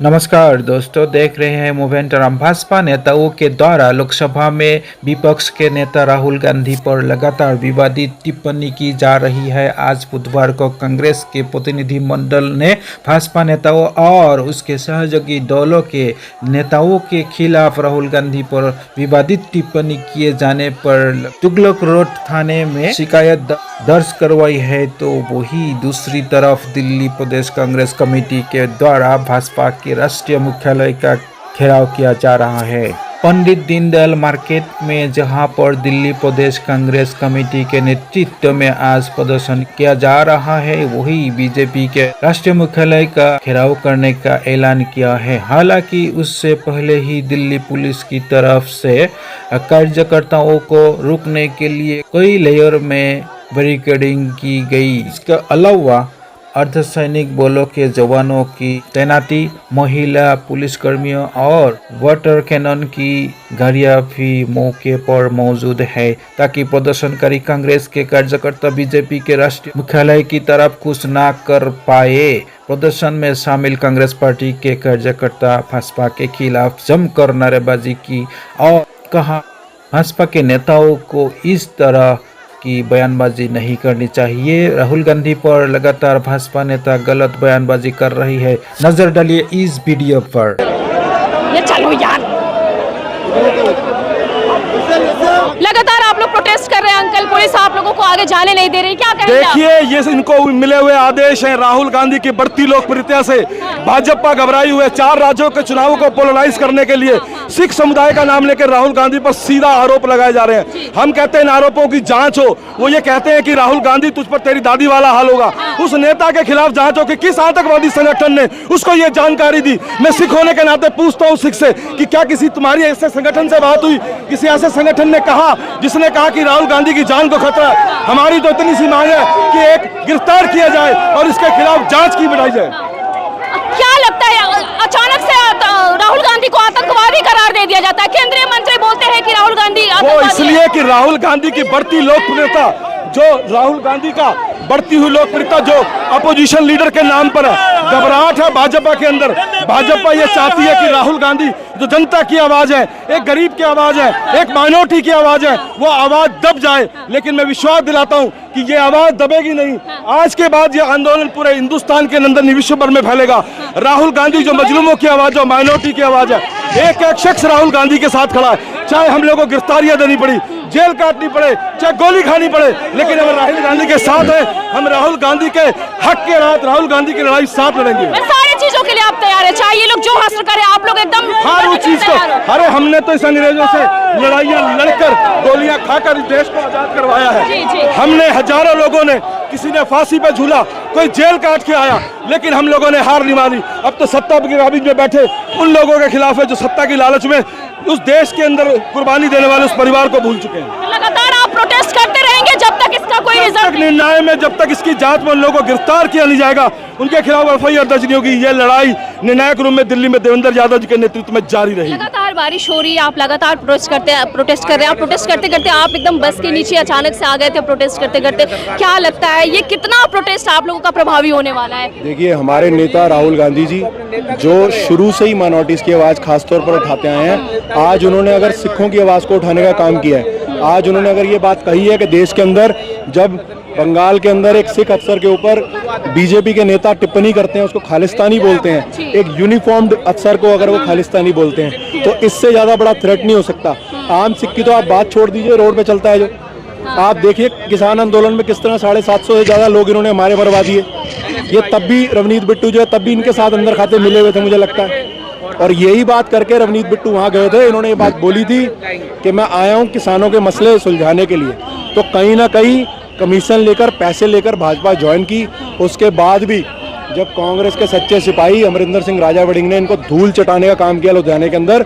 नमस्कार दोस्तों, देख रहे हैं मोवेंटरम। भाजपा नेताओं के द्वारा लोकसभा में विपक्ष के नेता राहुल गांधी पर लगातार विवादित टिप्पणी की जा रही है। आज बुधवार को कांग्रेस के प्रतिनिधिमंडल ने भाजपा नेताओं और उसके सहयोगी दलों के नेताओं के खिलाफ राहुल गांधी पर विवादित टिप्पणी किए जाने पर तुगलक रोड थाने में शिकायत दर्ज करवाई है। तो वही दूसरी तरफ दिल्ली प्रदेश कांग्रेस कमेटी के द्वारा भाजपा के राष्ट्रीय मुख्यालय का घेराव किया जा रहा है। पंडित दीनदयाल मार्केट में, जहां पर दिल्ली प्रदेश कांग्रेस कमेटी के नेतृत्व में आज प्रदर्शन किया जा रहा है, वही बीजेपी के राष्ट्रीय मुख्यालय का घेराव करने का ऐलान किया है। हालांकि उससे पहले ही दिल्ली पुलिस की तरफ से कार्यकर्ताओं को रोकने के लिए कई लेयर में बैरिकेडिंग की गई। इसके अलावा अर्धसैनिक बलों के जवानों की तैनाती, महिला पुलिसकर्मियों और वाटर कैनन की गाड़ियां भी मौके पर मौजूद है, ताकि प्रदर्शनकारी कांग्रेस के कार्यकर्ता बीजेपी के राष्ट्रीय मुख्यालय की तरफ कुछ न कर पाए। प्रदर्शन में शामिल कांग्रेस पार्टी के कार्यकर्ता भाजपा के खिलाफ जमकर नारेबाजी की और कहा, भाजपा के नेताओं को इस तरह की बयानबाजी नहीं करनी चाहिए। राहुल गांधी पर लगातार भाजपा नेता गलत बयानबाजी कर रही है। नजर डालिए इस वीडियो पर। ये चलो यार, लगातार आप लोग प्रोटेस्ट कर रहे हैं अंकल, पुलिस आप लोगों को आगे जाने नहीं दे रही, क्या कहेंगे? देखिए, ये इनको मिले हुए आदेश हैं। राहुल गांधी की बढ़ती लोकप्रियता से भाजपा घबराई हुई है। 4 राज्यों के चुनावों को पोलराइज करने के लिए सिख समुदाय का नाम लेकर राहुल गांधी पर सीधा आरोप लगाए जा रहे हैं। हम कहते हैं इन आरोपों की जांच हो। वो ये कहते हैं कि राहुल गांधी, तुझ पर तेरी दादी वाला हाल होगा। उस नेता के खिलाफ जांच हो कि किस आतंकवादी संगठन ने उसको ये जानकारी दी। मैं सिख होने के नाते पूछता हूँ सिख से कि क्या किसी तुम्हारी ऐसे संगठन से बात हुई, किसी ऐसे संगठन ने कहा जिसने कहा कि राहुल गांधी की जान को खतरा है? हमारी तो इतनी सी मांग है कि एक गिरफ्तार किया जाए और इसके खिलाफ जांच की बढ़ाई जाए। क्या लगता है, अचानक से राहुल गांधी को आतंकवादी करार दे दिया जाता है? केंद्रीय मंत्री बोलते हैं कि राहुल गांधी वो इसलिए कि राहुल गांधी की बढ़ती लोकप्रियता, जो राहुल गांधी का बढ़ती हुई लोकप्रियता जो अपोजिशन लीडर के नाम पर है, घबराहट है भाजपा के अंदर। भाजपा ये चाहती है कि राहुल गांधी जो जनता की आवाज है, एक गरीब की आवाज है, एक माइनॉरिटी की आवाज है, वो आवाज दब जाए। लेकिन मैं विश्वास दिलाता हूं कि ये आवाज दबेगी नहीं। आज के बाद ये आंदोलन पूरे हिंदुस्तान के अंदर नहीं, विश्व भर में फैलेगा। राहुल गांधी जो मजलूमों की आवाज, जो माइनॉरिटी की आवाज है, एक एक शख्स राहुल गांधी के साथ खड़ा है। चाहे हम लोगों को गिरफ्तारियां देनी पड़ी, जेल काटनी पड़े, चाहे गोली खानी पड़े, लेकिन हम राहुल गांधी के साथ हैं। हम राहुल गांधी के हक के रात राहुल गांधी की लड़ाई साथ लड़ेंगे। सारी चीजों के लिए आप तैयार है, चाहे ये लोग जो हासिल करे, आप लोग एकदम हर उस चीज को। अरे हमने तो इस अंग्रेजों से लड़ाइयां लड़कर, गोलियां खाकर इस देश को आजाद करवाया है। हमने हजारों लोगों ने, किसी ने फांसी पे झूला, कोई जेल काट के आया, लेकिन हम लोगों ने हार नहीं मानी। अब तो सत्ता के काबिज में बैठे उन लोगों के खिलाफ है जो सत्ता की लालच में उस देश के अंदर कुर्बानी देने वाले उस परिवार को भूल चुके हैं। लगातार आप प्रोटेस्ट करते रहेंगे जब तक इसका कोई रिजल्ट नहीं? न्याय में जब तक इसकी जांच में उन लोगों को गिरफ्तार किया नहीं जाएगा, उनके खिलाफ एफआईआर दर्ज नहीं होगी, ये लड़ाई निर्णायक रूप में दिल्ली में देवेंद्र यादव जी के नेतृत्व में जारी रहेगी। लगातार बारिश हो रही है, आप लगातार प्रोटेस्ट कर रहे हैं। आप प्रोटेस्ट करते करते आप एकदम बस के नीचे अचानक से आ गए थे प्रोटेस्ट करते करते। क्या लगता है ये कितना प्रोटेस्ट आप लोगों का प्रभावी होने वाला है? देखिए, हमारे नेता राहुल गांधी जी जो शुरू से ही माइनॉरिटीज की आवाज खासतौर पर उठाते आए हैं, आज उन्होंने अगर सिखों की आवाज को उठाने का काम किया है। आज उन्होंने अगर ये बात कही है कि देश के अंदर जब बंगाल के अंदर एक सिख अफसर के ऊपर बीजेपी के नेता टिप्पणी करते हैं, उसको खालिस्तानी बोलते हैं, एक यूनिफॉर्म्ड अफसर को अगर वो खालिस्तानी बोलते हैं, तो इससे ज्यादा बड़ा थ्रेट नहीं हो सकता। आम सिख की तो आप बात छोड़ दीजिए, रोड पे चलता है जो, आप देखिए किसान आंदोलन में किस तरह 750 से ज्यादा लोग इन्होंने हमारे मरवा दिए। ये तब भी रवनीत बिट्टू जो है, तब भी इनके साथ अंदर खाते मिले हुए थे, मुझे लगता है। और यही बात करके रवनीत बिट्टू वहाँ गए थे, इन्होंने ये बात बोली थी कि मैं आया हूँ किसानों के मसले सुलझाने के लिए। तो कहीं ना कहीं कमीशन लेकर, पैसे लेकर भाजपा ज्वाइन की। उसके बाद भी जब कांग्रेस के सच्चे सिपाही अमरिंदर सिंह राजा वड़िंग ने इनको धूल चटाने का काम किया लुधियाने के अंदर,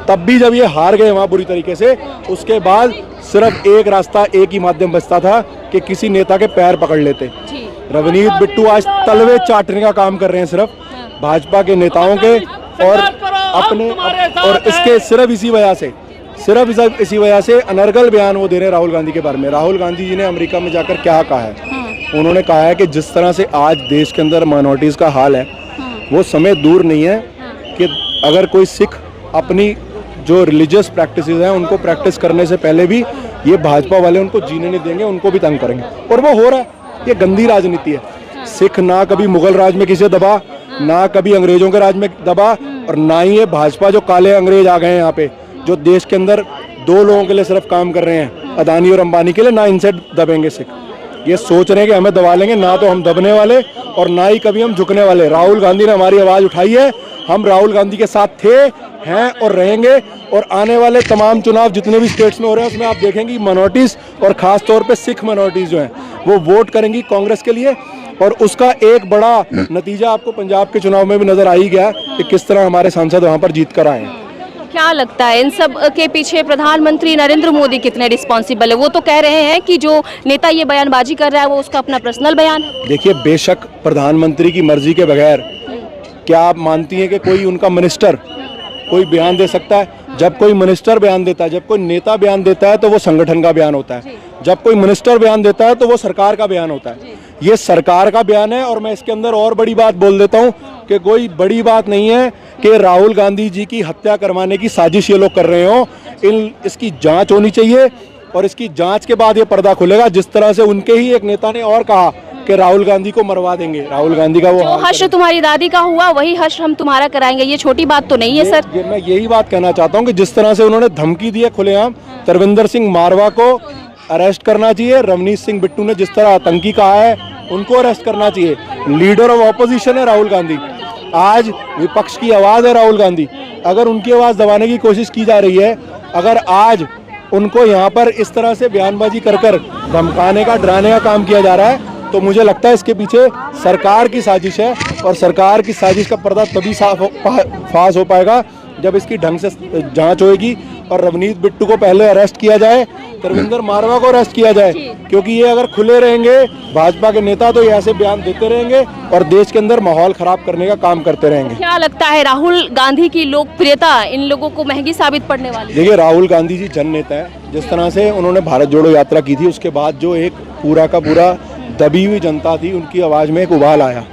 तब भी जब ये हार गए वहाँ बुरी तरीके से, उसके बाद सिर्फ एक रास्ता, एक ही माध्यम बचता था कि किसी नेता के पैर पकड़ लेते। रवनीत बिट्टू आज तलवे चाटने का काम कर रहे हैं सिर्फ भाजपा के नेताओं के और अपने, और इसके सिर्फ इसी वजह से अनर्गल बयान वो दे रहे हैं राहुल गांधी के बारे में। राहुल गांधी जी ने अमेरिका में जाकर क्या कहा है? उन्होंने कहा है कि जिस तरह से आज देश के अंदर माइनॉरिटीज का हाल है, वो समय दूर नहीं है कि अगर कोई सिख अपनी जो रिलीजियस प्रैक्टिसेस हैं उनको प्रैक्टिस करने से पहले भी ये भाजपा वाले उनको जीने नहीं देंगे, उनको भी तंग करेंगे, और वो हो रहा है। ये गंदी राजनीति है। सिख ना कभी मुगल राज में किसी दबा, ना कभी अंग्रेजों के राज में दबा, और ना ही ये भाजपा जो काले अंग्रेज आ गए हैं यहाँ पे, जो देश के अंदर 2 लोगों के लिए सिर्फ काम कर रहे हैं, अदानी और अंबानी के लिए, ना इनसे दबेंगे सिख। ये सोच रहे हैं कि हमें दबा लेंगे, ना तो हम दबने वाले और ना ही कभी हम झुकने वाले। राहुल गांधी ने हमारी आवाज़ उठाई है, हम राहुल गांधी के साथ थे, हैं और रहेंगे। और आने वाले तमाम चुनाव जितने भी स्टेट्स में हो रहे हैं उसमें आप देखेंगे माइनॉरिटीज़ और ख़ास तौर पे सिख माइनॉरिटीज़ जो हैं वो वोट करेंगी कांग्रेस के लिए, और उसका एक बड़ा नतीजा आपको पंजाब के चुनाव में भी नज़र आ ही गया कि किस तरह हमारे सांसद वहाँ पर जीत कर आए हैं। क्या लगता है इन सब के पीछे प्रधानमंत्री नरेंद्र मोदी कितने रिस्पॉन्सिबल है? वो तो कह रहे हैं कि जो नेता ये बयानबाजी कर रहा है वो उसका अपना पर्सनल बयान है। देखिए, बेशक प्रधानमंत्री की मर्जी के बगैर क्या आप मानती हैं कि कोई उनका मिनिस्टर कोई बयान दे सकता है? जब कोई मिनिस्टर बयान देता है, जब कोई नेता बयान देता है तो वो संगठन का बयान होता है। जब कोई मिनिस्टर बयान देता है तो वो सरकार का बयान होता है। ये सरकार का बयान है। और मैं इसके अंदर और बड़ी बात बोल देता हूँ कि कोई बड़ी बात नहीं है कि राहुल गांधी जी की हत्या करवाने की साजिश ये लोग कर रहे हो। इसकी जांच होनी चाहिए, और इसकी जांच के बाद ये पर्दा खुलेगा। जिस तरह से उनके ही एक नेता ने और कहा कि राहुल गांधी को मरवा देंगे, राहुल गांधी का वो जो हश्र तुम्हारी दादी का हुआ वही हश्र हम तुम्हारा कराएंगे, ये छोटी बात तो नहीं है सर। मैं यही बात कहना चाहता हूँ कि जिस तरह से उन्होंने धमकी दी है खुलेआम, तरविंदर सिंह मारवा को अरेस्ट करना चाहिए। रवनीत सिंह बिट्टू ने जिस तरह आतंकी कहा है उनको अरेस्ट करना चाहिए। लीडर ऑफ ऑपोजिशन है राहुल गांधी, आज विपक्ष की आवाज़ है राहुल गांधी। अगर उनकी आवाज़ दबाने की कोशिश की जा रही है, अगर आज उनको यहाँ पर इस तरह से बयानबाजी कर कर धमकाने का, डराने का काम किया जा रहा है, तो मुझे लगता है इसके पीछे सरकार की साजिश है। और सरकार की साजिश का पर्दा तभी फाश हो पाएगा जब इसकी ढंग से जांच होएगी और रवनीत बिट्टू को पहले अरेस्ट किया जाए, तरविंदर मारवा को अरेस्ट किया जाए। क्योंकि ये अगर खुले रहेंगे भाजपा के नेता तो ये ऐसे बयान देते रहेंगे और देश के अंदर माहौल खराब करने का काम करते रहेंगे। क्या लगता है राहुल गांधी की लोकप्रियता इन लोगों को महंगी साबित पड़ने वाली है? देखिए, राहुल गांधी जी जन नेता है। जिस तरह से उन्होंने भारत जोड़ो यात्रा की थी, उसके बाद जो एक पूरा का पूरा दबी हुई जनता थी, उनकी आवाज़ में एक उबाल आया।